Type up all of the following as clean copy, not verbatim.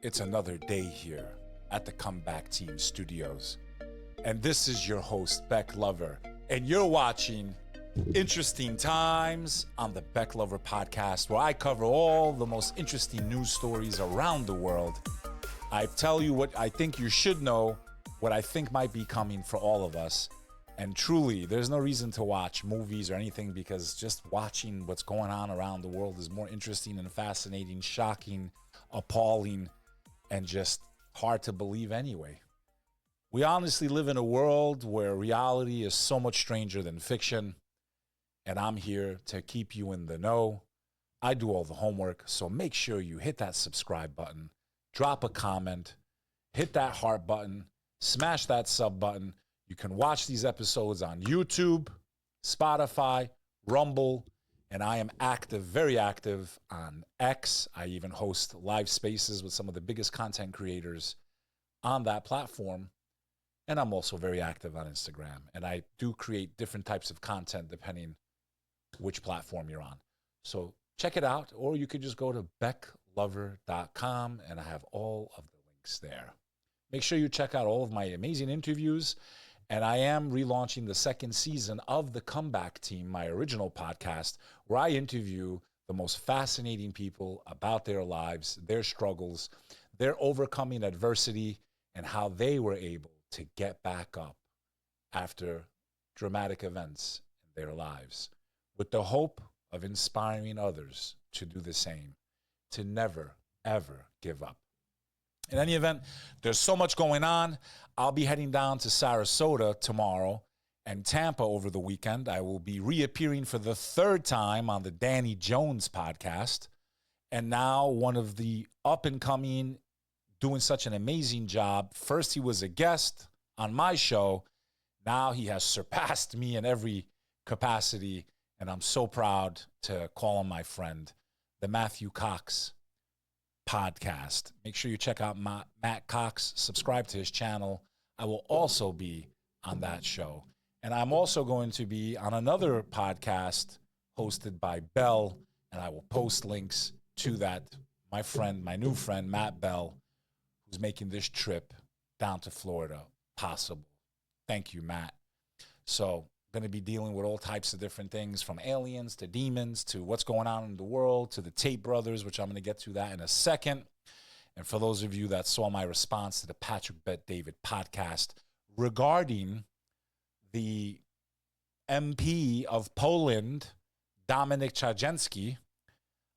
It's another day here at the Comeback Team Studios. And this is your host, Bek Lover. And you're watching Interesting Times on the Bek Lover Podcast, where I cover all the most interesting news stories around the world. I tell you what I think you should know, what I think might be coming for all of us. And truly, there's no reason to watch movies or anything, because just watching what's going on around the world is more interesting and fascinating, shocking, appalling, and just hard to believe anyway. We honestly live in a world where reality is so much stranger than fiction, and I'm here to keep you in the know. I do all the homework, so make sure you hit that subscribe button, drop a comment, hit that heart button, smash that sub button. You can watch these episodes on YouTube, Spotify, Rumble, and I am active, very active on X. I even host live spaces with some of the biggest content creators on that platform. And I'm also very active on Instagram. And I do create different types of content depending which platform you're on. So check it out, or you could just go to beklover.com and I have all of the links there. Make sure you check out all of my amazing interviews. And I am relaunching the second season of The Comeback Team, my original podcast, where I interview the most fascinating people about their lives, their struggles, their overcoming adversity, and how they were able to get back up after dramatic events in their lives, with the hope of inspiring others to do the same, to never, ever give up. In any event, there's so much going on. I'll be heading down to Sarasota tomorrow and Tampa over the weekend. I will be reappearing for the third time on the Danny Jones podcast. And now one of the up-and-coming, doing such an amazing job. First, he was a guest on my show. Now he has surpassed me in every capacity. And I'm so proud to call him my friend, the Matthew Cox podcast. Make sure you check out Matt Cox, subscribe to his channel. I will also be on that show. And I'm also going to be on another podcast hosted by Bell, and I will post links to that. My friend, my new friend, Matt Bell, who's making this trip down to Florida possible. Thank you, Matt. So going to be dealing with all types of different things, from aliens to demons to what's going on in the world to the Tate Brothers, which I'm going to get to that in a second. And for those of you that saw my response to the Patrick Bet David podcast regarding the MP of Poland, Dominik Czarnecki,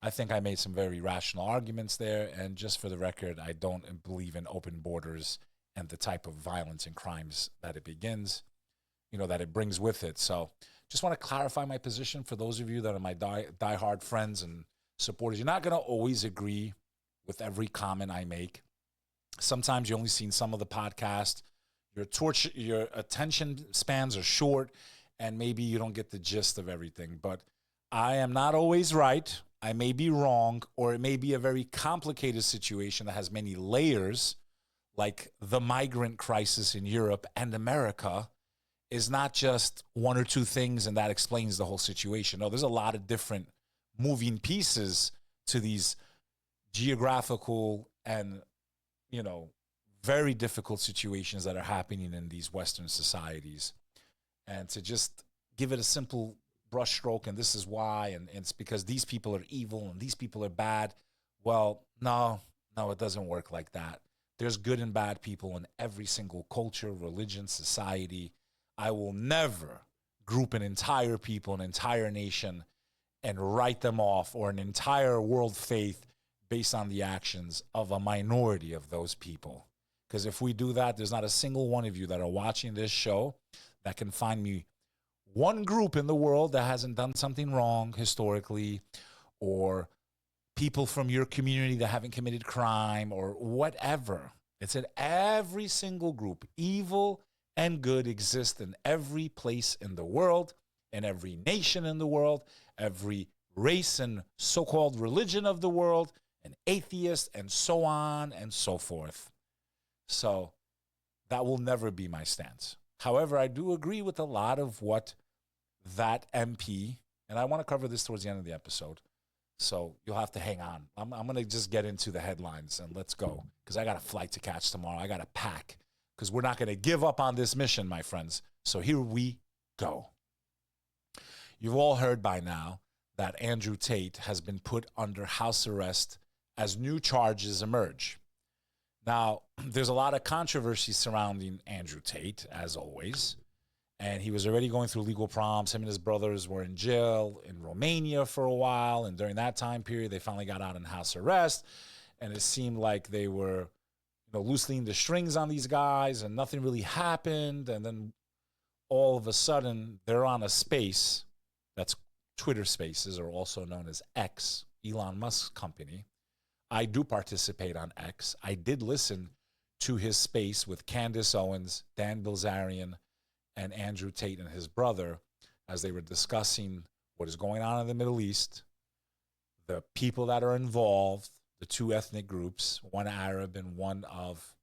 I think I made some very rational arguments there. And just for the record, I don't believe in open borders and the type of violence and crimes that it begins, that it brings with it. So just want to clarify my position for those of you that are my diehard friends and supporters. You're not going to always agree with every comment I make. Sometimes you only seen some of the podcast. Your attention spans are short, and maybe you don't get the gist of everything. But I am not always right. I may be wrong, or it may be a very complicated situation that has many layers, like the migrant crisis in Europe and America is not just one or two things and that explains the whole situation. No, there's a lot of different moving pieces to these geographical and, very difficult situations that are happening in these Western societies. And to just give it a simple brushstroke, and this is why, and it's because these people are evil and these people are bad. Well, no, it doesn't work like that. There's good and bad people in every single culture, religion, society. I will never group an entire people, an entire nation, and write them off, or an entire world faith based on the actions of a minority of those people. Because if we do that, there's not a single one of you that are watching this show that can find me one group in the world that hasn't done something wrong historically, or people from your community that haven't committed crime or whatever. It's in every single group. Evil and good exist in every place in the world, in every nation in the world, every race and so-called religion of the world, and atheist, and so on and so forth. So that will never be my stance. However, I do agree with a lot of what that MP, and I want to cover this towards the end of the episode, So you'll have to hang on. I'm going to just get into the headlines and let's go, because I got a flight to catch tomorrow. I got to pack, because we're not going to give up on this mission, my friends. So here we go. You've all heard by now that Andrew Tate has been put under house arrest as new charges emerge. Now, there's a lot of controversy surrounding Andrew Tate, as always. And he was already going through legal problems. Him and his brothers were in jail in Romania for a while. And during that time period, they finally got out in house arrest. And it seemed like they were, loosening the strings on these guys and nothing really happened. And then all of a sudden, they're on a space that's Twitter Spaces, or also known as X, Elon Musk's company. I do participate on X. I did listen to his space with Candace Owens, Dan Bilzerian, and Andrew Tate and his brother, as they were discussing what is going on in the Middle East, the people that are involved, the two ethnic groups, one Arab and one of,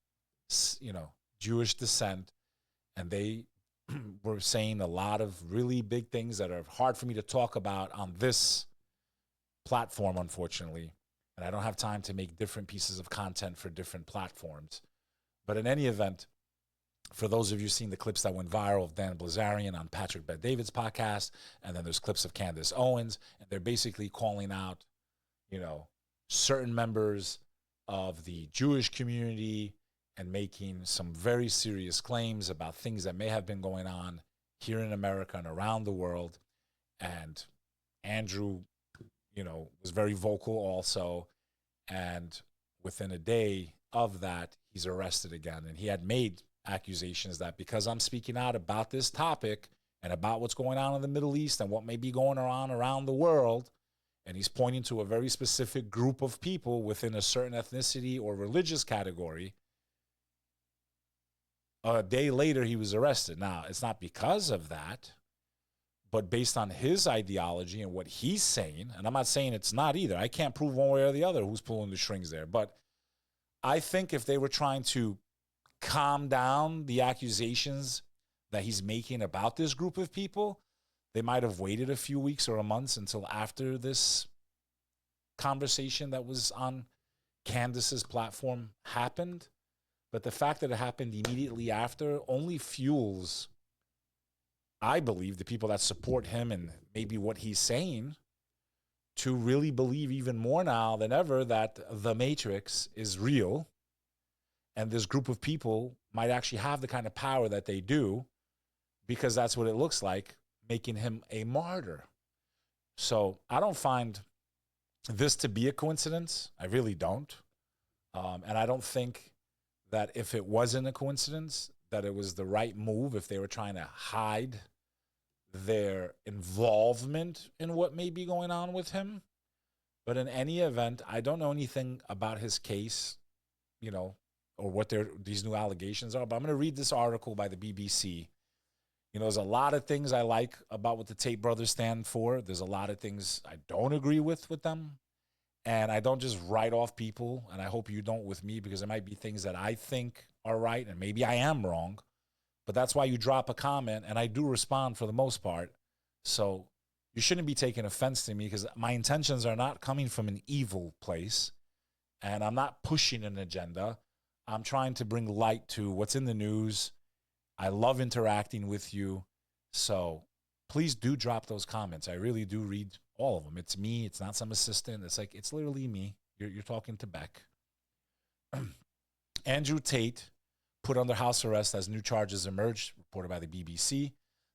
Jewish descent. And they were saying a lot of really big things that are hard for me to talk about on this platform, unfortunately. And I don't have time to make different pieces of content for different platforms. But in any event, for those of you seeing the clips that went viral of Dan Bilzerian on Patrick Bet-David's podcast, and then there's clips of Candace Owens, and they're basically calling out, certain members of the Jewish community and making some very serious claims about things that may have been going on here in America and around the world. And Andrew, was very vocal also. And within a day of that, he's arrested again. And he had made accusations that because I'm speaking out about this topic and about what's going on in the Middle East and what may be going on around the world, and he's pointing to a very specific group of people within a certain ethnicity or religious category, a day later he was arrested. Now, it's not because of that, but based on his ideology and what he's saying, and I'm not saying it's not either. I can't prove one way or the other who's pulling the strings there, but I think if they were trying to calm down the accusations that he's making about this group of people, they might have waited a few weeks or a month until after this conversation that was on Candace's platform happened. But the fact that it happened immediately after only fuels, I believe, the people that support him and maybe what he's saying to really believe even more now than ever that the Matrix is real. And this group of people might actually have the kind of power that they do, because that's what it looks like, making him a martyr. So I don't find this to be a coincidence. I really don't. And I don't think that if it wasn't a coincidence, that it was the right move if they were trying to hide their involvement in what may be going on with him. But in any event, I don't know anything about his case, or what these new allegations are. But I'm going to read this article by the BBC. There's a lot of things I like about what the Tate Brothers stand for. There's a lot of things I don't agree with them. And I don't just write off people, and I hope you don't with me, because there might be things that I think are right, and maybe I am wrong. But that's why you drop a comment, and I do respond for the most part. So you shouldn't be taking offense to me, because my intentions are not coming from an evil place, and I'm not pushing an agenda. I'm trying to bring light to what's in the news. I love interacting with you. So please do drop those comments. I really do read all of them. It's me. It's not some assistant. It's literally me. You're talking to Bek. Andrew Tate put under house arrest as new charges emerged, reported by the BBC.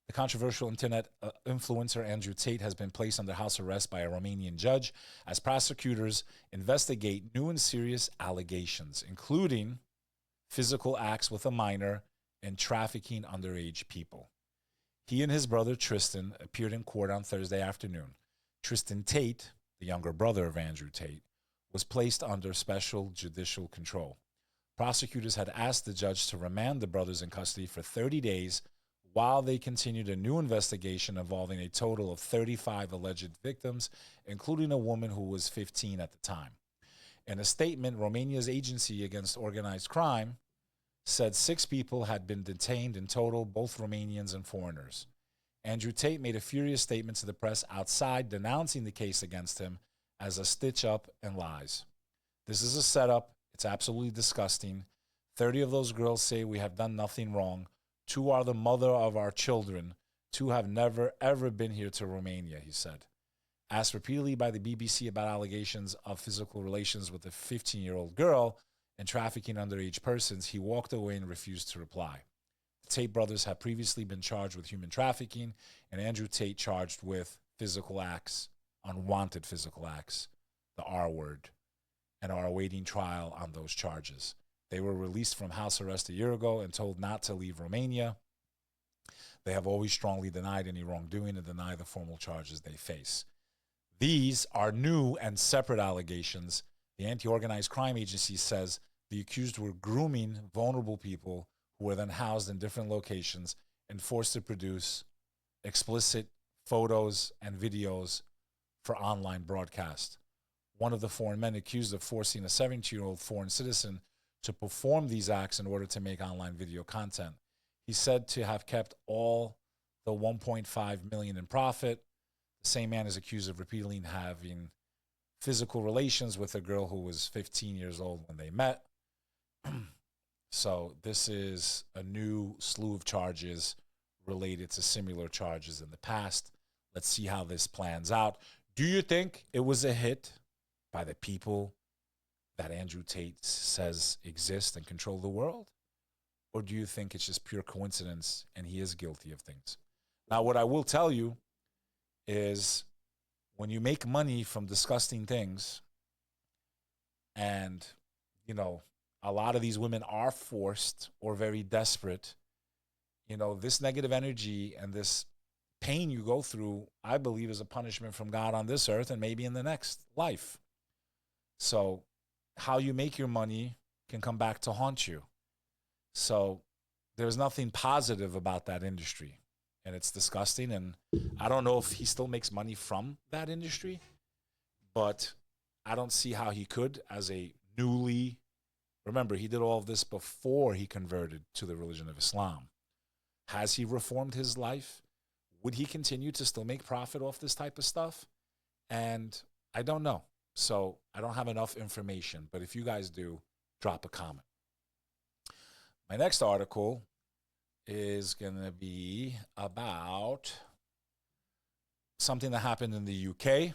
The controversial internet influencer Andrew Tate has been placed under house arrest by a Romanian judge as prosecutors investigate new and serious allegations, including physical acts with a minor and trafficking underage people. He and his brother Tristan appeared in court on Thursday afternoon. Tristan Tate, the younger brother of Andrew Tate, was placed under special judicial control. Prosecutors had asked the judge to remand the brothers in custody for 30 days while they continued a new investigation involving a total of 35 alleged victims, including a woman who was 15 at the time. In a statement, Romania's Agency Against Organized Crime said 6 people had been detained in total, both Romanians and foreigners. Andrew Tate made a furious statement to the press outside denouncing the case against him as a stitch up and lies. This is a setup. It's absolutely disgusting. 30 of those girls say we have done nothing wrong. 2 are the mother of our children. 2 have never, ever been here to Romania, he said. Asked repeatedly by the BBC about allegations of physical relations with a 15-year-old girl and trafficking underage persons, he walked away and refused to reply. The Tate brothers had previously been charged with human trafficking, and Andrew Tate charged with physical acts, unwanted physical acts, the R word, and are awaiting trial on those charges. They were released from house arrest a year ago and told not to leave Romania. They have always strongly denied any wrongdoing and deny the formal charges they face. These are new and separate allegations. The Anti-Organized Crime Agency says the accused were grooming vulnerable people who were then housed in different locations and forced to produce explicit photos and videos for online broadcast. One of the foreign men accused of forcing a 17-year-old foreign citizen to perform these acts in order to make online video content. He's said to have kept all the $1.5 million in profit. The same man is accused of repeatedly having physical relations with a girl who was 15 years old when they met. So this is a new slew of charges related to similar charges in the past. Let's see how this plans out. Do you think it was a hit by the people that Andrew Tate says exist and control the world? Or do you think it's just pure coincidence and he is guilty of things? Now, what I will tell you is when you make money from disgusting things, and, you know, a lot of these women are forced or very desperate, you know, this negative energy and this pain you go through, I believe, is a punishment from God on this earth and maybe in the next life. So how you make your money can come back to haunt you. So there's nothing positive about that industry, and it's disgusting. And I don't know if he still makes money from that industry, but I don't see how he could as a newly, remember, he did all of this before he converted to the religion of Islam. Has he reformed his life? Would he continue to still make profit off this type of stuff? And I don't know. So I don't have enough information, but if you guys do, drop a comment. My next article is going to be about something that happened in the UK.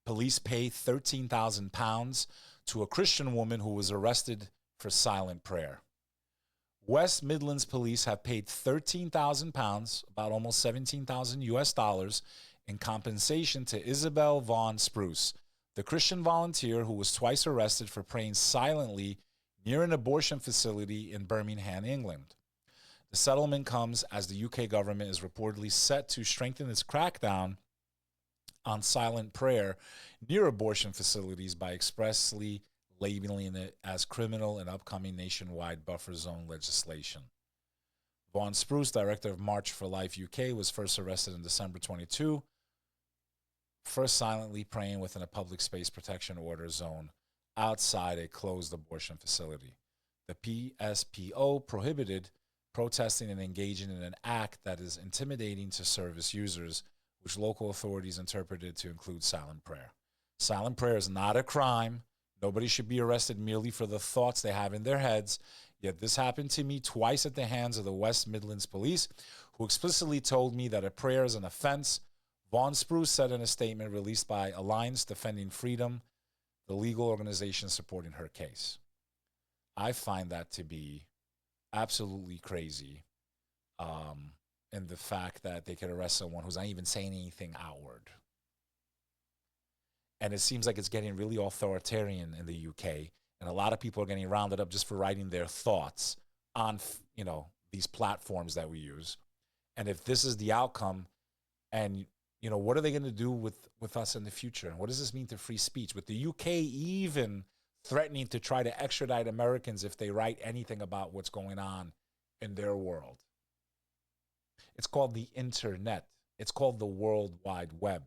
Police paid £13,000 to a Christian woman who was arrested for silent prayer. West Midlands police have paid £13,000, about almost 17,000 US dollars, in compensation to Isabel Vaughan Spruce, the Christian volunteer who was twice arrested for praying silently near an abortion facility in Birmingham, England. The settlement comes as the UK government is reportedly set to strengthen its crackdown on silent prayer near abortion facilities by expressly labeling it as criminal in upcoming nationwide buffer zone legislation. Vaughan Spruce, director of March for Life UK, was first arrested in December 22, first silently praying within a public space protection order zone outside a closed abortion facility. The PSPO prohibited protesting and engaging in an act that is intimidating to service users, which local authorities interpreted to include silent prayer. Silent prayer is not a crime. Nobody should be arrested merely for the thoughts they have in their heads. Yet this happened to me twice at the hands of the West Midlands police, who explicitly told me that a prayer is an offense. Vaughan Spruce said in a statement released by Alliance Defending Freedom, the legal organization supporting her case. I find that to be absolutely crazy, in the fact that they could arrest someone who's not even saying anything outward. And it seems like it's getting really authoritarian in the UK, and a lot of people are getting rounded up just for writing their thoughts on, you know, these platforms that we use. And if this is the outcome, and you know, what are they going to do with us in the future? What does this mean to free speech? With the UK even threatening to try to extradite Americans if they write anything about what's going on in their world. It's called the internet. It's called the World Wide Web.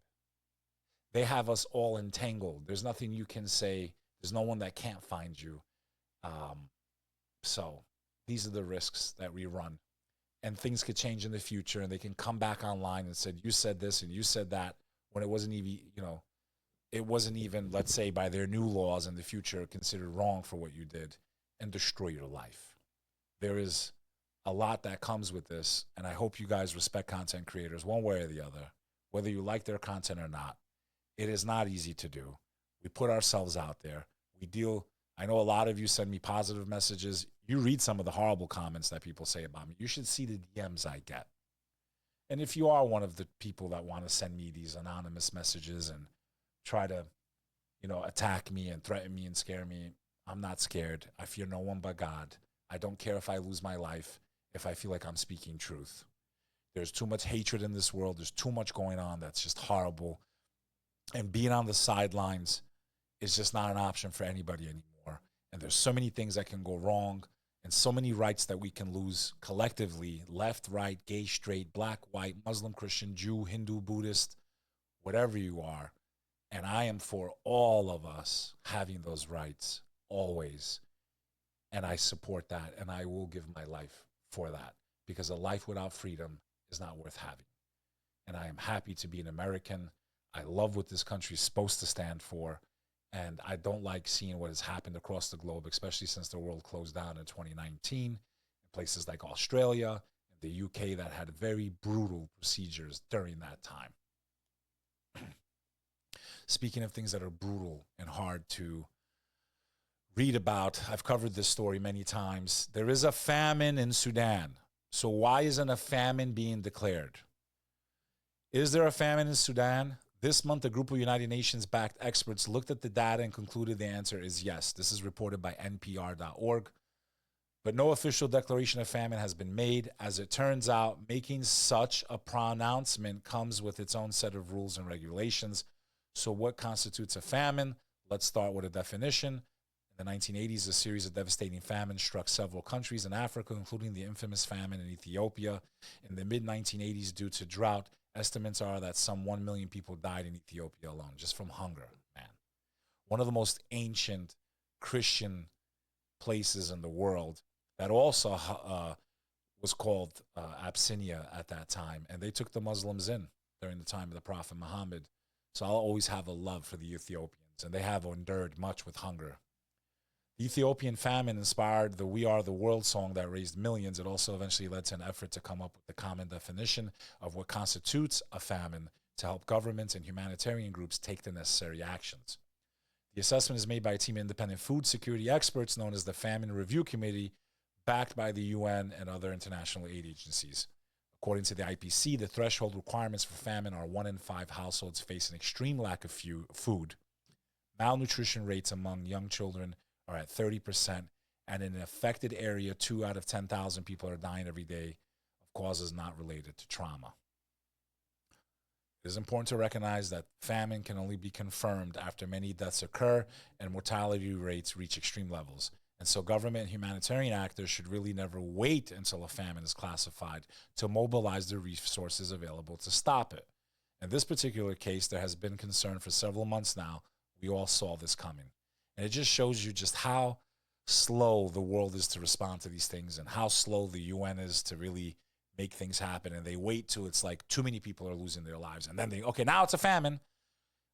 They have us all entangled. There's nothing you can say. There's no one that can't find you. So these are the risks that we run. And things could change in the future, and they can come back online and say, you said this and you said that, when it wasn't even, you know, it wasn't even, let's say, by their new laws in the future, considered wrong for what you did, and destroy your life. There is a lot that comes with this, and I hope you guys respect content creators one way or the other, whether you like their content or not. It is not easy to do. We put ourselves out there. We deal. I know a lot of you send me positive messages. You read some of the horrible comments that people say about me. You should see the DMs I get. And if you are one of the people that want to send me these anonymous messages and try to, attack me and threaten me and scare me, I'm not scared. I fear no one but God. I don't care if I lose my life if I feel like I'm speaking truth. There's too much hatred in this world. There's too much going on that's just horrible. And being on the sidelines is just not an option for anybody anymore. And there's so many things that can go wrong and so many rights that we can lose collectively, left, right, gay, straight, black, white, Muslim, Christian, Jew, Hindu, Buddhist, whatever you are. And I am for all of us having those rights always. And I support that, and I will give my life for that, because a life without freedom is not worth having. And I am happy to be an American. I love what this country is supposed to stand for. And I don't like seeing what has happened across the globe, especially since the world closed down in 2019. In places like Australia and the UK that had very brutal procedures during that time. Speaking of things that are brutal and hard to read about, I've covered this story many times. There is a famine in Sudan. So why isn't a famine being declared? Is there a famine in Sudan? This month, a group of United Nations-backed experts looked at the data and concluded the answer is yes. This is reported by NPR.org. But no official declaration of famine has been made. As it turns out, making such a pronouncement comes with its own set of rules and regulations. So what constitutes a famine? Let's start with a definition. In the 1980s, a series of devastating famines struck several countries in Africa, including the infamous famine in Ethiopia. In the mid-1980s, due to drought, estimates are that some 1 million people died in Ethiopia alone, just from hunger, man. One of the most ancient Christian places in the world that also was called Abyssinia at that time. And they took the Muslims in during the time of the Prophet Muhammad. So I'll always have a love for the Ethiopians, and they have endured much with hunger. The Ethiopian famine inspired the We Are the World song that raised millions. It also eventually led to an effort to come up with the common definition of what constitutes a famine to help governments and humanitarian groups take the necessary actions. The assessment is made by a team of independent food security experts known as the Famine Review Committee, backed by the UN and other international aid agencies. According to the IPC, the threshold requirements for famine are 1 in 5 households face an extreme lack of food. Malnutrition rates among young children are at 30%, and in an affected area, 2 out of 10,000 people are dying every day of causes not related to trauma. It is important to recognize that famine can only be confirmed after many deaths occur and mortality rates reach extreme levels. And so government and humanitarian actors should really never wait until a famine is classified to mobilize the resources available to stop it. In this particular case, there has been concern for several months now. We all saw this coming. And it just shows you just how slow the world is to respond to these things and how slow the UN is to really make things happen. And they wait till it's like too many people are losing their lives. And then okay, now it's a famine.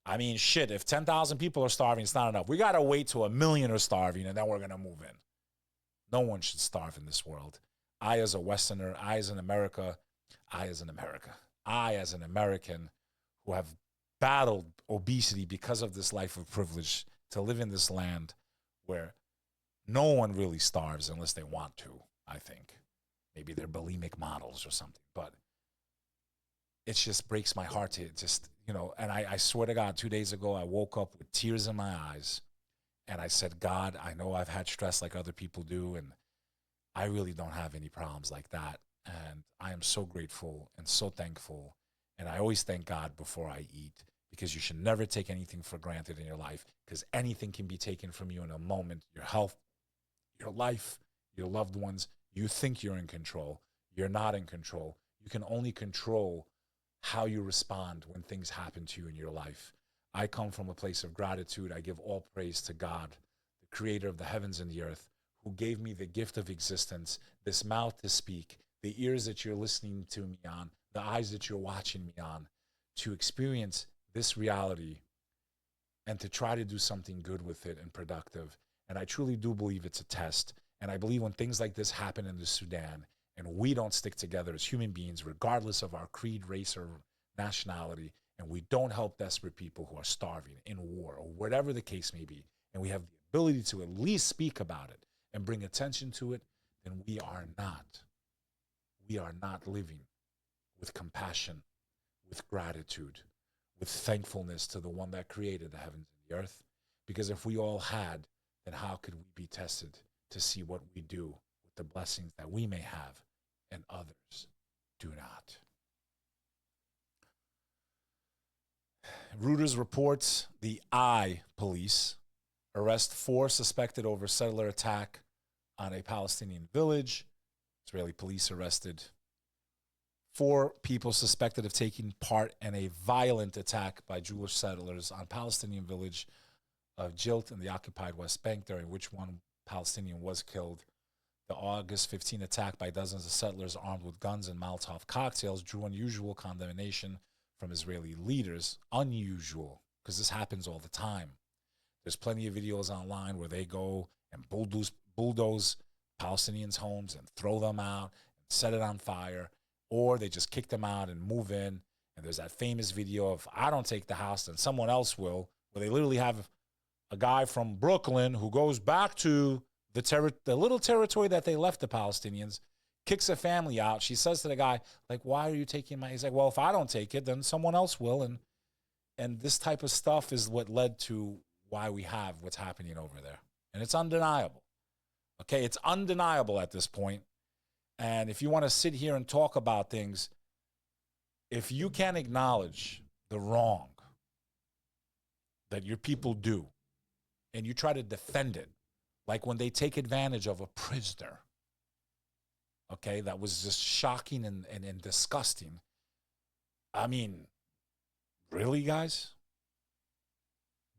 I mean, shit, if 10,000 people are starving, it's not enough. We got to wait till 1 million are starving, and then we're going to move in. No one should starve in this world. I, as a Westerner, I, as an American who have battled obesity because of this life of privilege to live in this land where no one really starves unless they want to, I think. Maybe they're bulimic models or something, but it just breaks my heart to just, and I swear to God, 2 days ago, I woke up with tears in my eyes and I said, God, I know I've had stress like other people do, and I really don't have any problems like that. And I am so grateful and so thankful. And I always thank God before I eat, because you should never take anything for granted in your life, because anything can be taken from you in a moment. Your health, your life, your loved ones. You think you're in control. You're not in control. You can only control how you respond when things happen to you in your life. I come from a place of gratitude. I give all praise to God, the creator of the heavens and the earth, who gave me the gift of existence, this mouth to speak, the ears that you're listening to me on, the eyes that you're watching me on, to experience this reality and to try to do something good with it and productive. And I truly do believe it's a test. And I believe when things like this happen in the Sudan and we don't stick together as human beings, regardless of our creed, race, or nationality, and we don't help desperate people who are starving in war or whatever the case may be, and we have the ability to at least speak about it and bring attention to it, then we are not living with compassion, with gratitude, with thankfulness to the one that created the heavens and the earth. Because if we all had, then how could we be tested to see what we do with the blessings that we may have and others do not? Reuters reports the police arrest 4 suspected over settler attack on a Palestinian village. Israeli police arrested 4 people suspected of taking part in a violent attack by Jewish settlers on Palestinian village of Jilt in the occupied West Bank, during which one Palestinian was killed. The August 15 attack by dozens of settlers armed with guns and Molotov cocktails drew unusual condemnation from Israeli leaders. Unusual, because this happens all the time. There's plenty of videos online where they go and bulldoze Palestinians' homes and throw them out and set it on fire, or they just kick them out and move in. And there's that famous video of, I don't take the house, then someone else will, where they literally have a guy from Brooklyn who goes back to the little territory that they left the Palestinians, kicks a family out. She says to the guy, like, why are you taking my... He's like, well, if I don't take it, then someone else will. And this type of stuff is what led to why we have what's happening over there. And it's undeniable. Okay, it's undeniable at this point. And if you want to sit here and talk about things, if you can't acknowledge the wrong that your people do, and you try to defend it, like when they take advantage of a prisoner, okay, that was just shocking and disgusting. I mean, really, guys?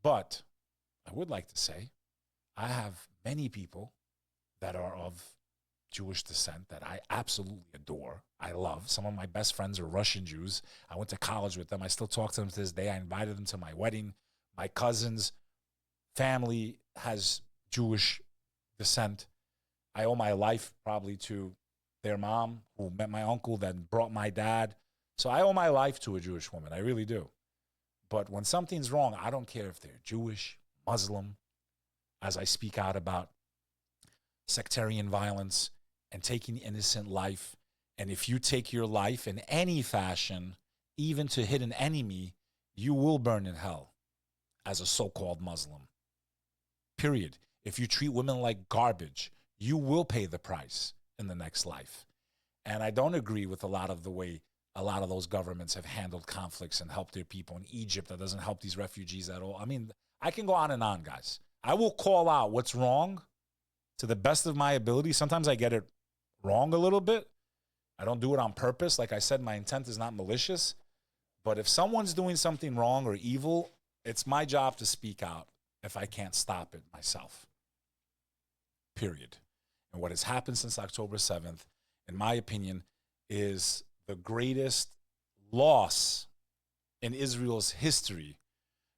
But I would like to say I have many people that are of Jewish descent that I absolutely adore. I love. Some of my best friends are Russian Jews. I went to college with them. I still talk to them to this day. I invited them to my wedding. My cousin's family has Jewish descent. I owe my life probably to their mom, who met my uncle, then brought my dad. So I owe my life to a Jewish woman. I really do. But when something's wrong, I don't care if they're Jewish, Muslim, as I speak out about sectarian violence and taking innocent life. And if you take your life in any fashion, even to hit an enemy, you will burn in hell as a so-called Muslim. Period. If you treat women like garbage, you will pay the price in the next life. And I don't agree with a lot of the way a lot of those governments have handled conflicts and helped their people. In Egypt, that doesn't help these refugees at all. I mean, I can go on and on, guys. I will call out what's wrong to the best of my ability. Sometimes I get it wrong a little bit. I don't do it on purpose. Like I said, my intent is not malicious. But if someone's doing something wrong or evil, it's my job to speak out if I can't stop it myself. Period. And what has happened since October 7th, in my opinion, is the greatest loss in Israel's history,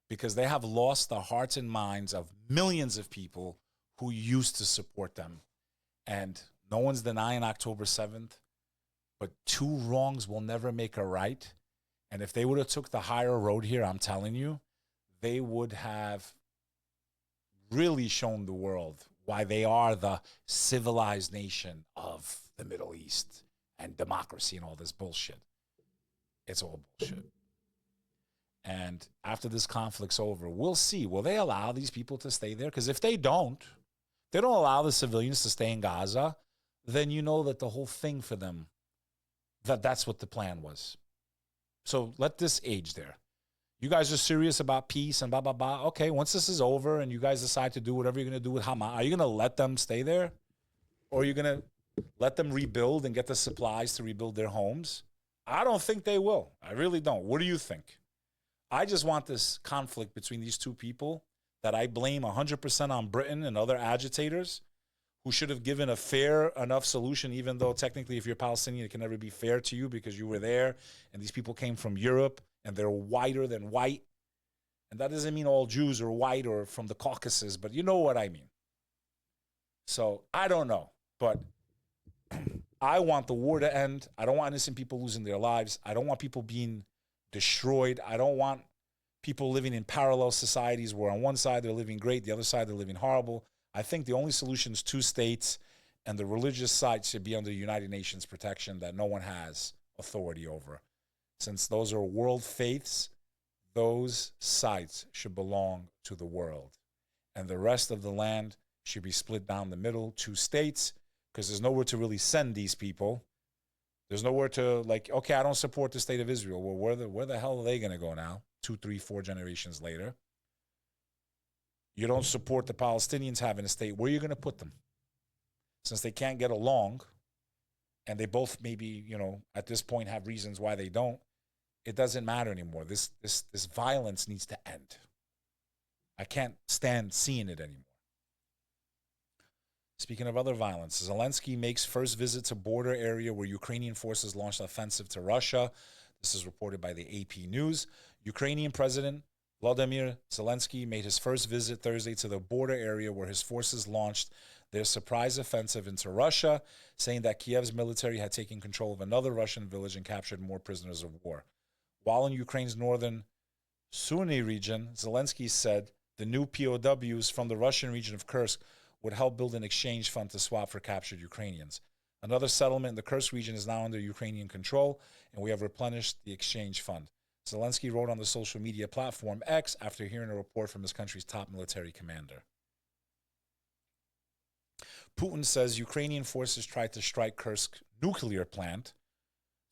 because they have lost the hearts and minds of millions of people who used to support them. And no one's denying October 7th, but 2 wrongs will never make a right. And if they would have took the higher road here, I'm telling you, they would have really shown the world why they are the civilized nation of the Middle East and democracy and all this bullshit. It's all bullshit. And after this conflict's over, we'll see. Will they allow these people to stay there? Because if they don't allow the civilians to stay in Gaza, then you know that the whole thing for them, that's what the plan was. So let this age there. You guys are serious about peace and blah, blah, blah. Okay, once this is over and you guys decide to do whatever you're going to do with Hamas, are you going to let them stay there? Or are you going to let them rebuild and get the supplies to rebuild their homes? I don't think they will. I really don't. What do you think? I just want this conflict between these 2 people that I blame 100% on Britain and other agitators who should have given a fair enough solution, even though technically if you're Palestinian, it can never be fair to you because you were there and these people came from Europe and they're whiter than white And that doesn't mean all Jews are white or from the Caucasus, but you know what I mean. So I don't know, but I want the war to end. I don't want innocent people losing their lives. I don't want people being destroyed. I don't want people living in parallel societies where on one side they're living great, the other side they're living horrible. I think the only solution is 2 states, and the religious side should be under the United Nations protection that no one has authority over. Since those are world faiths, those sites should belong to the world. And the rest of the land should be split down the middle, 2 states, because there's nowhere to really send these people. There's nowhere to, like, okay, I don't support the state of Israel. Well, where the hell are they going to go now, 2, 3, 4 generations later? You don't support the Palestinians having a state. Where are you going to put them? Since they can't get along, and they both maybe, at this point have reasons why they don't, it doesn't matter anymore. This violence needs to end. I can't stand seeing it anymore. Speaking of other violence, Zelinsky makes first visit to border area where Ukrainian forces launched offensive to Russia. This is reported by the AP News. Ukrainian President Volodymyr Zelensky made his first visit Thursday to the border area where his forces launched their surprise offensive into Russia, saying that Kiev's military had taken control of another Russian village and captured more prisoners of war. While in Ukraine's northern Sumy region, Zelensky said the new POWs from the Russian region of Kursk would help build an exchange fund to swap for captured Ukrainians. Another settlement in the Kursk region is now under Ukrainian control, and we have replenished the exchange fund. Zelensky wrote on the social media platform X after hearing a report from his country's top military commander. Putin says Ukrainian forces tried to strike Kursk nuclear plant.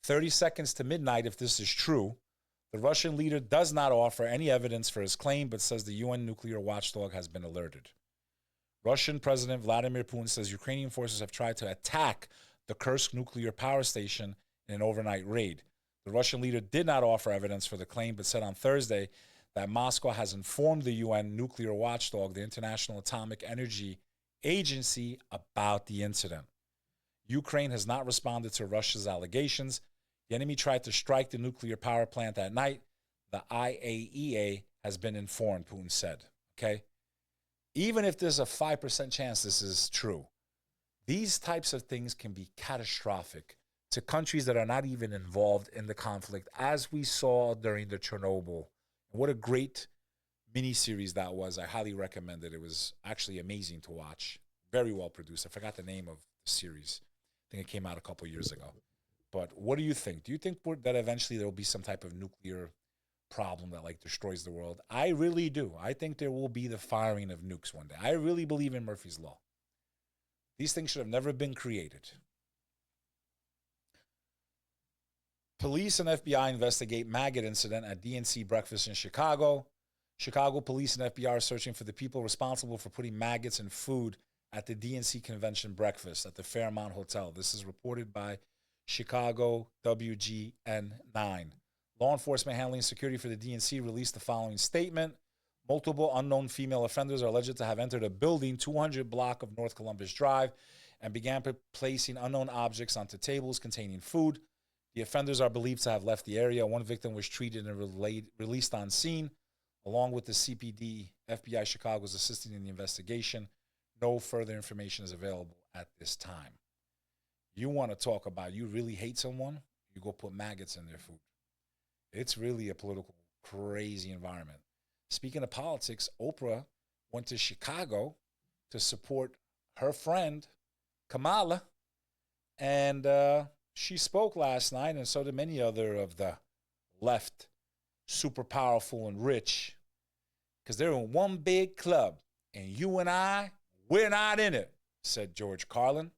30 seconds to midnight if this is true. The Russian leader does not offer any evidence for his claim, but says the UN nuclear watchdog has been alerted. Russian President Vladimir Putin says Ukrainian forces have tried to attack the Kursk nuclear power station in an overnight raid. The Russian leader did not offer evidence for the claim, but said on Thursday that Moscow has informed the UN nuclear watchdog, the International Atomic Energy Agency, about the incident. Ukraine has not responded to Russia's allegations. The enemy tried to strike the nuclear power plant at night. The IAEA has been informed, Putin said. Okay? Even if there's a 5% chance this is true, these types of things can be catastrophic to countries that are not even involved in the conflict, as we saw during the Chernobyl. What a great miniseries that was. I highly recommend it. It was actually amazing to watch. Very well produced. I forgot the name of the series. I think it came out a couple years ago. But what do you think? Do you think that eventually there will be some type of nuclear problem that destroys the world? I really do. I think there will be the firing of nukes one day. I really believe in Murphy's Law. These things should have never been created. Police and FBI investigate maggot incident at DNC breakfast in Chicago. Chicago police and FBI are searching for the people responsible for putting maggots in food at the DNC convention breakfast at the Fairmont Hotel. This is reported by Chicago WGN9. Law enforcement handling security for the DNC released the following statement. Multiple unknown female offenders are alleged to have entered a building 200 block of North Columbus Drive and began placing unknown objects onto tables containing food. The offenders are believed to have left the area. One victim was treated and released on scene. Along with the CPD, FBI Chicago is assisting in the investigation. No further information is available at this time. You want to talk about you really hate someone, you go put maggots in their food. It's really a political, crazy environment. Speaking of politics, Oprah went to Chicago to support her friend, Kamala, and she spoke last night, and so did many other of the left, super powerful and rich, because they're in one big club, and you and I, we're not in it, said George Carlin.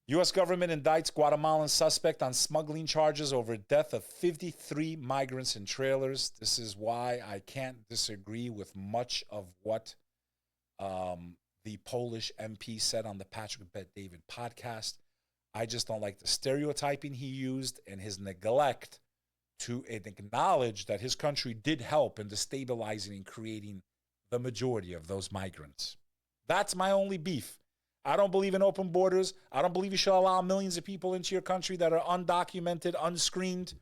U.S. government indicts Guatemalan suspect on smuggling charges over death of 53 migrants in trailers. This is why I can't disagree with much of what the Polish MP said on the Patrick Bet-David podcast. I just don't like the stereotyping he used and his neglect to acknowledge that his country did help in destabilizing and creating the majority of those migrants. That's my only beef. I don't believe in open borders. I don't believe you should allow millions of people into your country that are undocumented, unscreened,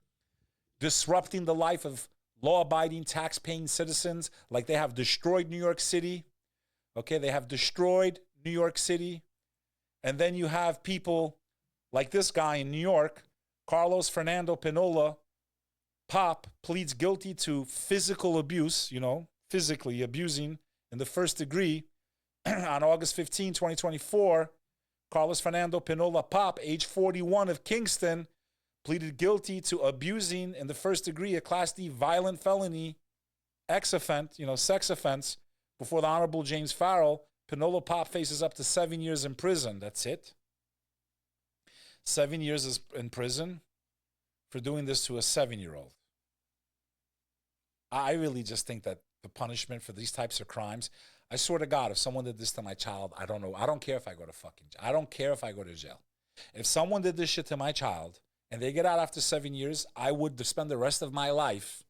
disrupting the life of law-abiding, tax-paying citizens, like they have destroyed New York City. Okay, they have destroyed New York City. And then you have people like this guy in New York, Carlos Fernando Pinola, Pop, pleads guilty to physical abuse, physically abusing in the first degree. On August 15, 2024, Carlos Fernando Pinola Pop, age 41 of Kingston, pleaded guilty to abusing in the first degree a Class D violent felony sex offense before the Honorable James Farrell. Pinola Pop faces up to 7 years in prison. That's it. 7 years in prison for doing this to a 7-year-old. I really just think that the punishment for these types of crimes, I swear to God, if someone did this to my child, I don't know. I don't care if I go to fucking jail. I don't care if I go to jail. If someone did this shit to my child and they get out after 7 years, I would spend the rest of my life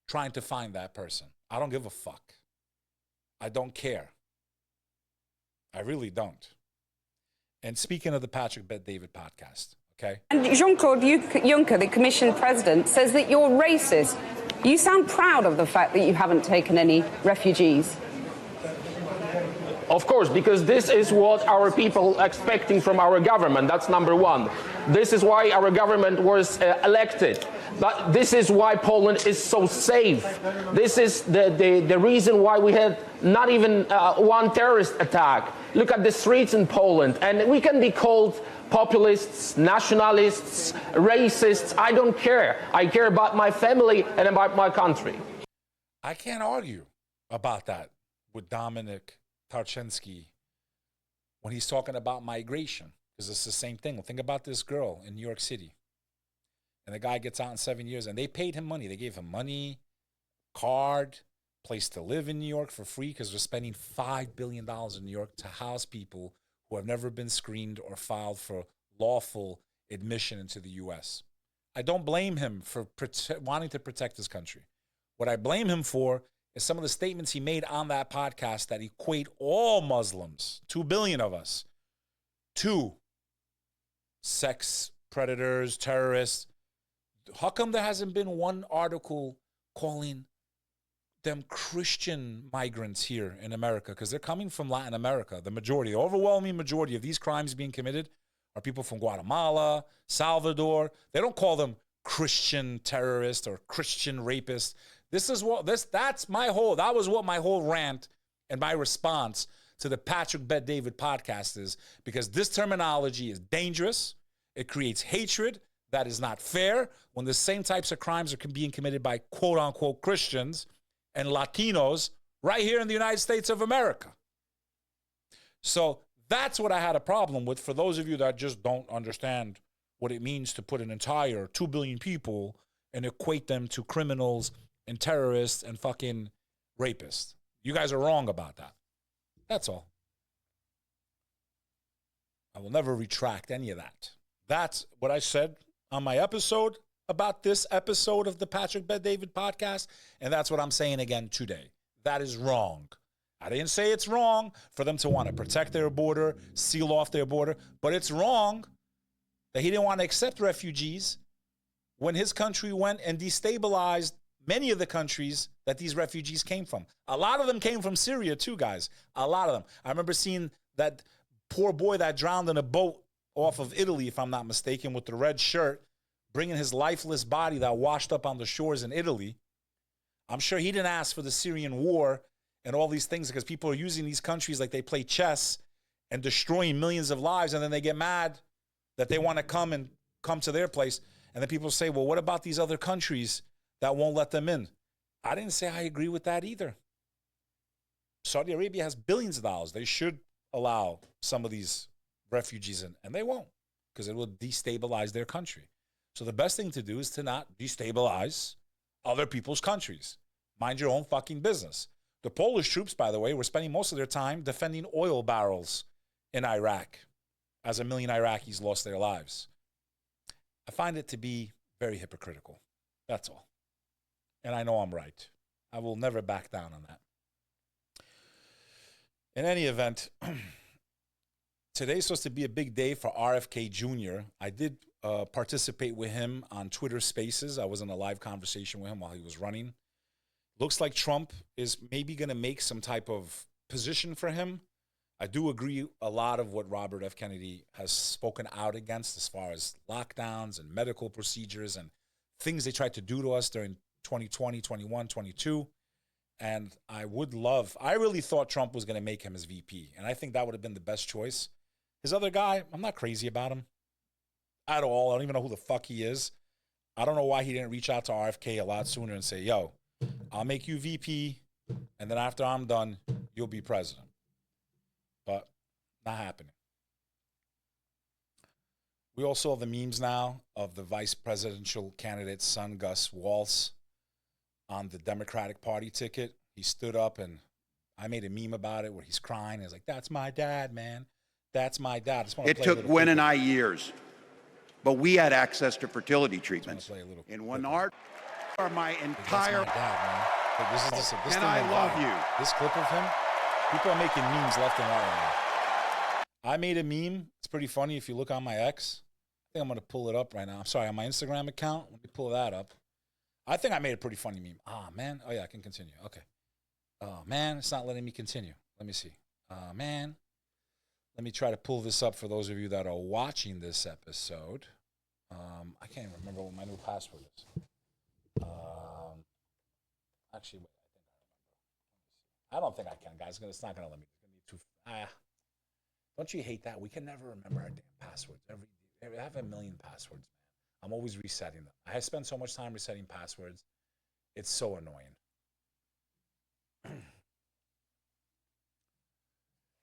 trying to find that person. I don't give a fuck. I don't care. I really don't. And speaking of the Patrick Bet-David podcast, okay? And Jean-Claude Juncker, the Commission president, says that you're racist. You sound proud of the fact that you haven't taken any refugees. Of course, because this is what our people are expecting from our government. That's number one. This is why our government was elected. But this is why Poland is so safe. This is the reason why we had not even one terrorist attack. Look at the streets in Poland, and we can be called populists, nationalists, racists. I don't care. I care about my family and about my country. I can't argue about that with Dominic Tarczynski when he's talking about migration, because it's the same thing. Well, think about this girl in New York City. And the guy gets out in 7 years, and they paid him money. They gave him money, card, place to live in New York for free, because they're spending $5 billion in New York to house people who have never been screened or filed for lawful admission into the U.S. I don't blame him for wanting to protect his country. What I blame him for is some of the statements he made on that podcast that equate all Muslims, 2 billion of us, to sex predators, terrorists. How come there hasn't been one article calling them Christian migrants here in America? Because they're coming from Latin America. The majority, the overwhelming majority of these crimes being committed are people from Guatemala, Salvador. They don't call them Christian terrorists or Christian rapists. That was what my whole rant and my response to the Patrick Bet-David podcast is, because this terminology is dangerous. It creates hatred. That is not fair when the same types of crimes are being committed by quote unquote Christians and Latinos right here in the United States of America. So that's what I had a problem with. For those of you that just don't understand what it means to put an entire 2 billion people and equate them to criminals and terrorists and fucking rapists. You guys are wrong about that. That's all. I will never retract any of that. That's what I said on my episode about this episode of the Patrick Bet-David podcast, and that's what I'm saying again today. That is wrong. I didn't say it's wrong for them to want to protect their border, seal off their border, but it's wrong that he didn't want to accept refugees when his country went and destabilized many of the countries that these refugees came from. A lot of them came from Syria too, guys. A lot of them. I remember seeing that poor boy that drowned in a boat off of Italy, if I'm not mistaken, with the red shirt, bringing his lifeless body that washed up on the shores in Italy. I'm sure he didn't ask for the Syrian war and all these things, because people are using these countries like they play chess and destroying millions of lives, and then they get mad that they want to come to their place. And then people say, well, what about these other countries that won't let them in? I didn't say I agree with that either. Saudi Arabia has billions of dollars. They should allow some of these refugees in, and they won't, because it will destabilize their country. So the best thing to do is to not destabilize other people's countries. Mind your own fucking business. The Polish troops, by the way, were spending most of their time defending oil barrels in Iraq, as 1 million Iraqis lost their lives. I find it to be very hypocritical. That's all. And I know I'm right. I will never back down on that. In any event, today's supposed to be a big day for RFK Jr. I did participate with him on Twitter Spaces. I was in a live conversation with him while he was running Looks like Trump is maybe going to make some type of position for him. I do agree a lot of what Robert F. Kennedy has spoken out against as far as lockdowns and medical procedures and things they tried to do to us during 2020, 21, 22. And I really thought Trump was going to make him his VP. And I think that would have been the best choice. His other guy, I'm not crazy about him at all. I don't even know who the fuck he is. I don't know why he didn't reach out to RFK a lot sooner and say, yo, I'll make you VP, and then after I'm done, you'll be president. But not happening. We also have the memes now of the vice presidential candidate's son, Gus Walz, on the Democratic Party ticket. He stood up, and I made a meme about it where he's crying. He's like, that's my dad, man. That's my dad. It took Gwen and I years, but we had access to fertility treatments. In one art, are my entire... That's my dad, man. But this and I love you. This clip of him, people are making memes left and right. I made a meme. It's pretty funny if you look on my X. I think I'm going to pull it up right now. I'm sorry, on my Instagram account. Let me pull that up. I think I made a pretty funny meme. Oh, man. Oh, yeah, I can continue. Okay. Oh, man, it's not letting me continue. Let me see. Oh, man. Let me try to pull this up for those of you that are watching this episode. I can't even remember what my new password is. Actually, wait, I don't think I can, guys. It's not going to let me. It's gonna be too. Don't you hate that? We can never remember our damn passwords. I have a million passwords, man. I'm always resetting them. I spend so much time resetting passwords. It's so annoying.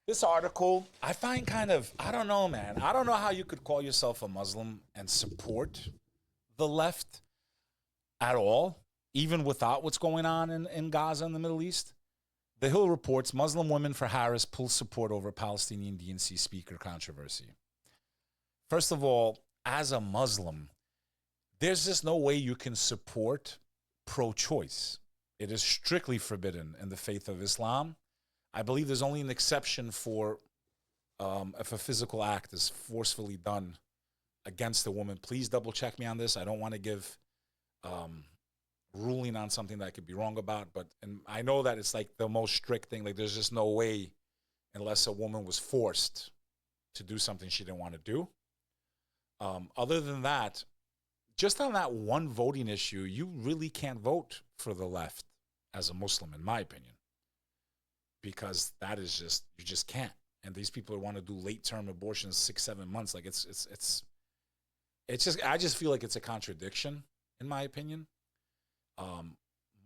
This article, I find I don't know, man. I don't know how you could call yourself a Muslim and support the left at all, even without what's going on in Gaza and the Middle East. The Hill reports Muslim women for Harris pull support over Palestinian DNC speaker controversy. First of all, as a Muslim, there's just no way you can support pro-choice. It is strictly forbidden in the faith of Islam. I believe there's only an exception for if a physical act is forcefully done against a woman. Please double check me on this. I don't want to give ruling on something that I could be wrong about, and I know that it's like the most strict thing. Like there's just no way unless a woman was forced to do something she didn't want to do. Other than that, just on that one voting issue, you really can't vote for the left as a Muslim, in my opinion, because that is just, you just can't. And these people want to do late-term abortions 6-7 months. Like it's just, I just feel like it's a contradiction, in my opinion.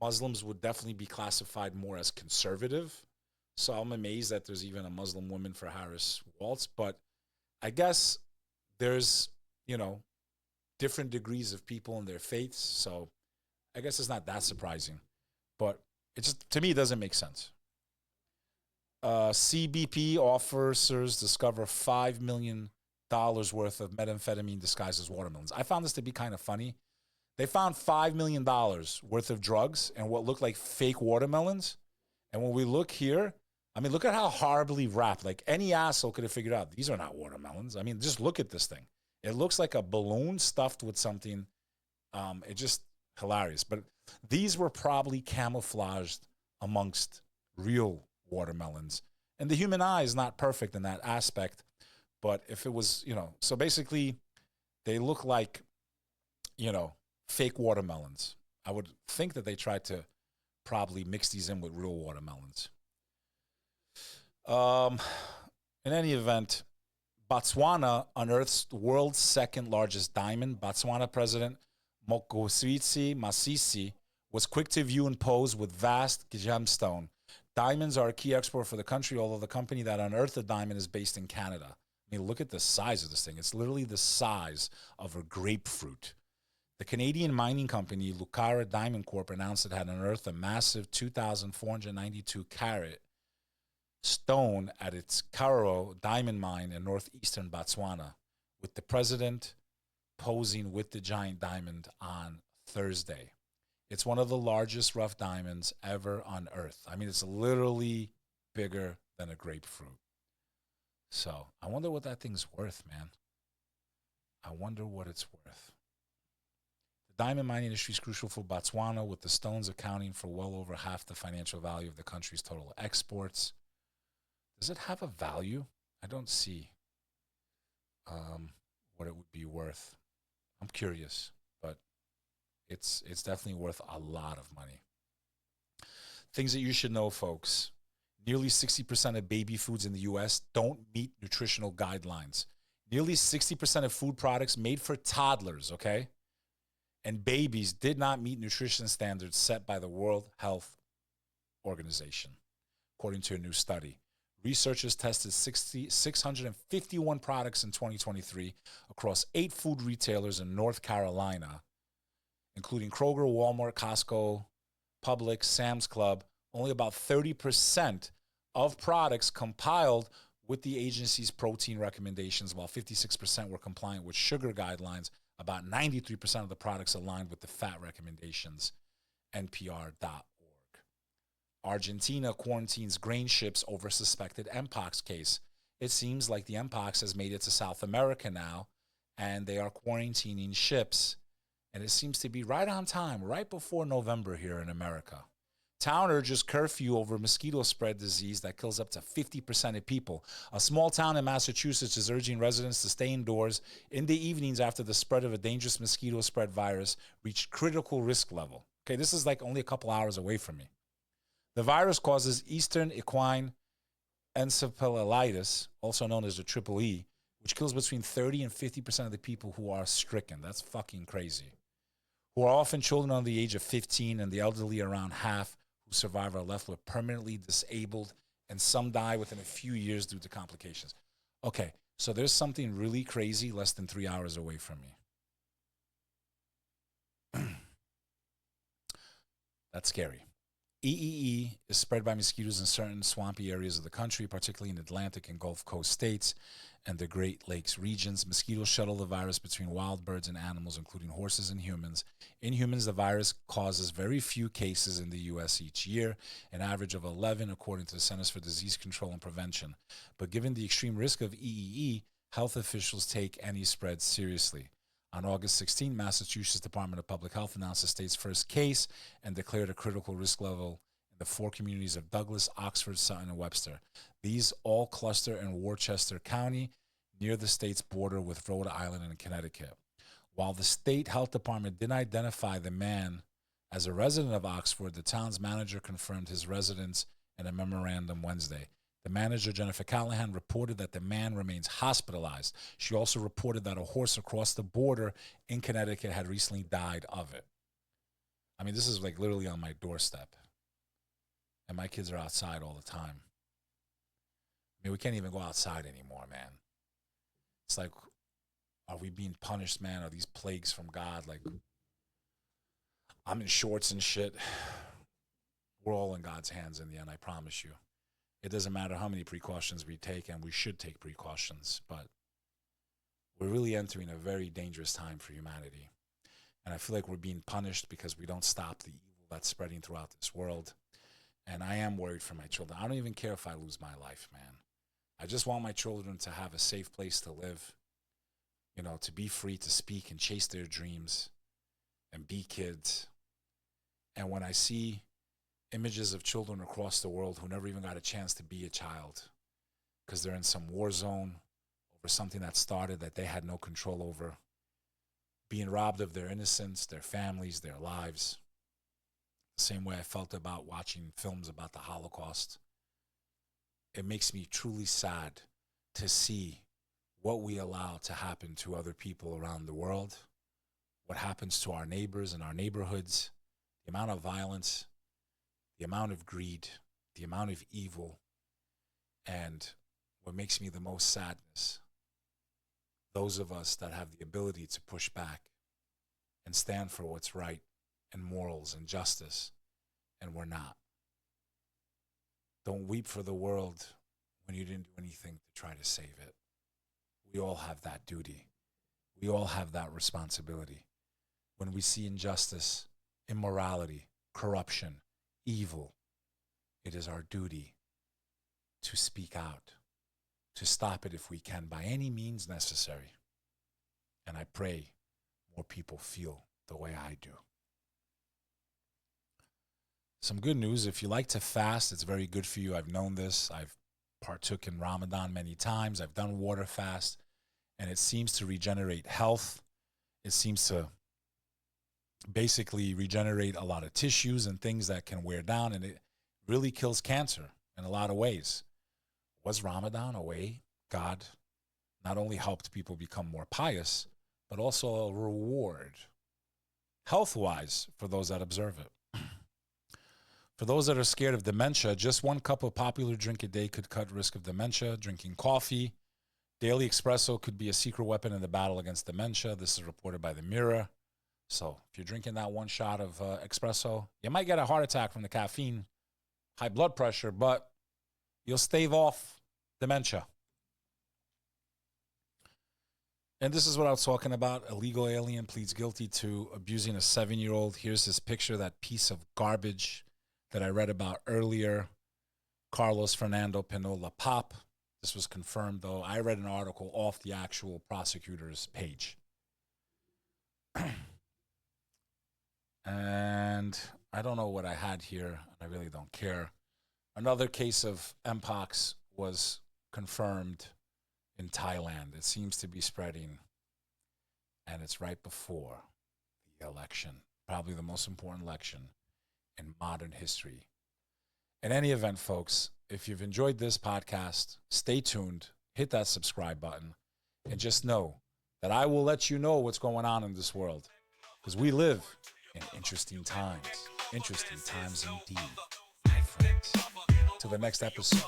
Muslims would definitely be classified more as conservative. So I'm amazed that there's even a Muslim woman for Harris Walz. But I guess there's, different degrees of people in their faiths. So I guess it's not that surprising. But it just, to me, it doesn't make sense. CBP officers discover $5 million worth of methamphetamine disguised as watermelons. I found this to be kind of funny. They found $5 million worth of drugs and what looked like fake watermelons. And when we look here, I mean, look at how horribly wrapped. Like any asshole could have figured out these are not watermelons. I mean, just look at this thing. It looks like a balloon stuffed with something. It's just hilarious. But these were probably camouflaged amongst real watermelons. And the human eye is not perfect in that aspect. But if it was, so basically they look like, fake watermelons. I would think that they tried to probably mix these in with real watermelons. In any event, Botswana unearths the world's second largest diamond. Botswana President Mokgweetsi Masisi was quick to view and pose with vast gemstone. Diamonds are a key export for the country, although the company that unearthed the diamond is based in Canada. I mean, look at the size of this thing. It's literally the size of a grapefruit. The Canadian mining company Lucara Diamond Corp announced it had unearthed a massive 2,492 carat stone at its Karo diamond mine in northeastern Botswana, with the president posing with the giant diamond on Thursday. It's one of the largest rough diamonds ever unearthed. I mean, it's literally bigger than a grapefruit. So I wonder what that thing's worth, man. I wonder what it's worth. The diamond mining industry is crucial for Botswana, with the stones accounting for well over half the financial value of the country's total exports. Does it have a value? I don't see what it would be worth. I'm curious, but it's definitely worth a lot of money. Things that you should know, folks. Nearly 60% of baby foods in the U.S. don't meet nutritional guidelines. Nearly 60% of food products made for toddlers, okay, and babies did not meet nutrition standards set by the World Health Organization, according to a new study. Researchers tested 651 products in 2023 across 8 food retailers in North Carolina, including Kroger, Walmart, Costco, Publix, Sam's Club. Only about 30% of products compiled with the agency's protein recommendations, while 56% were compliant with sugar guidelines. About 93% of the products aligned with the fat recommendations, NPR.org. Argentina quarantines grain ships over suspected Mpox case. It seems like the Mpox has made it to South America now, and they are quarantining ships. And it seems to be right on time, right before November here in America. Town urges curfew over mosquito spread disease that kills up to 50% of people. A small town in Massachusetts is urging residents to stay indoors in the evenings after the spread of a dangerous mosquito spread virus reached critical risk level. Okay, this is like only a couple hours away from me. The virus causes Eastern equine encephalitis, also known as the triple E, which kills between 30 and 50% of the people who are stricken. That's fucking crazy. Who are often children under the age of 15, and the elderly around half who survive are left with permanently disabled, and some die within a few years due to complications. Okay, so there's something really crazy less than 3 hours away from me. That's scary. EEE is spread by mosquitoes in certain swampy areas of the country, particularly in Atlantic and Gulf Coast states and the Great Lakes regions. Mosquitoes shuttle the virus between wild birds and animals, including horses and humans. In humans, the virus causes very few cases in the U.S. each year, an average of 11, according to the Centers for Disease Control and Prevention. But given the extreme risk of EEE, health officials take any spread seriously. On August 16, Massachusetts Department of Public Health announced the state's first case and declared a critical risk level in the 4 communities of Douglas, Oxford, Sutton, and Webster. These all cluster in Worcester County, near the state's border with Rhode Island and Connecticut. While the state health department didn't identify the man as a resident of Oxford, the town's manager confirmed his residence in a memorandum Wednesday. The manager, Jennifer Callahan, reported that the man remains hospitalized. She also reported that a horse across the border in Connecticut had recently died of it. I mean, this is like literally on my doorstep. And my kids are outside all the time. I mean, we can't even go outside anymore, man. It's like, are we being punished, man? Are these plagues from God? Like, I'm in shorts and shit. We're all in God's hands in the end, I promise you. It doesn't matter how many precautions we take, and we should take precautions, but we're really entering a very dangerous time for humanity. And I feel like we're being punished because we don't stop the evil that's spreading throughout this world. And I am worried for my children. I don't even care if I lose my life, man. I just want my children to have a safe place to live, you know, to be free to speak and chase their dreams and be kids. And when I see images of children across the world who never even got a chance to be a child because they're in some war zone over something that started that they had no control over, being robbed of their innocence, their families, their lives. The same way I felt about watching films about the Holocaust. It makes me truly sad to see what we allow to happen to other people around the world, what happens to our neighbors and our neighborhoods, the amount of violence, the amount of greed, the amount of evil, and what makes me the most sadness, those of us that have the ability to push back and stand for what's right and morals and justice, and we're not. Don't weep for the world when you didn't do anything to try to save it. We all have that duty. We all have that responsibility. When we see injustice, immorality, corruption, evil, it is our duty to speak out, to stop it if we can by any means necessary. And I pray more people feel the way I do. Some good news. If you like to fast, it's very good for you. I've known this. I've partook in Ramadan many times. I've done water fast, and it seems to regenerate health. It seems to basically regenerate a lot of tissues and things that can wear down, and it really kills cancer in a lot of ways. Was Ramadan a way God not only helped people become more pious, but also a reward, health-wise, for those that observe it? For those that are scared of dementia, just 1 cup of popular drink a day could cut risk of dementia. Drinking coffee, daily espresso could be a secret weapon in the battle against dementia. This is reported by the Mirror. So if you're drinking that 1 shot of espresso, you might get a heart attack from the caffeine, high blood pressure, but you'll stave off dementia. And this is what I was talking about. Illegal alien pleads guilty to abusing a 7-year-old. Here's this picture, that piece of garbage that I read about earlier, Carlos Fernando Pinola Pop. This was confirmed, though. I read an article off the actual prosecutor's page. And I don't know what I had here. I really don't care. Another case of Mpox was confirmed in Thailand. It seems to be spreading, and it's right before the election, probably the most important election in modern history. In any event, folks, if you've enjoyed this podcast, stay tuned, hit that subscribe button, and just know that I will let you know what's going on in this world, because we live in interesting times indeed, my friends. Till the next episode.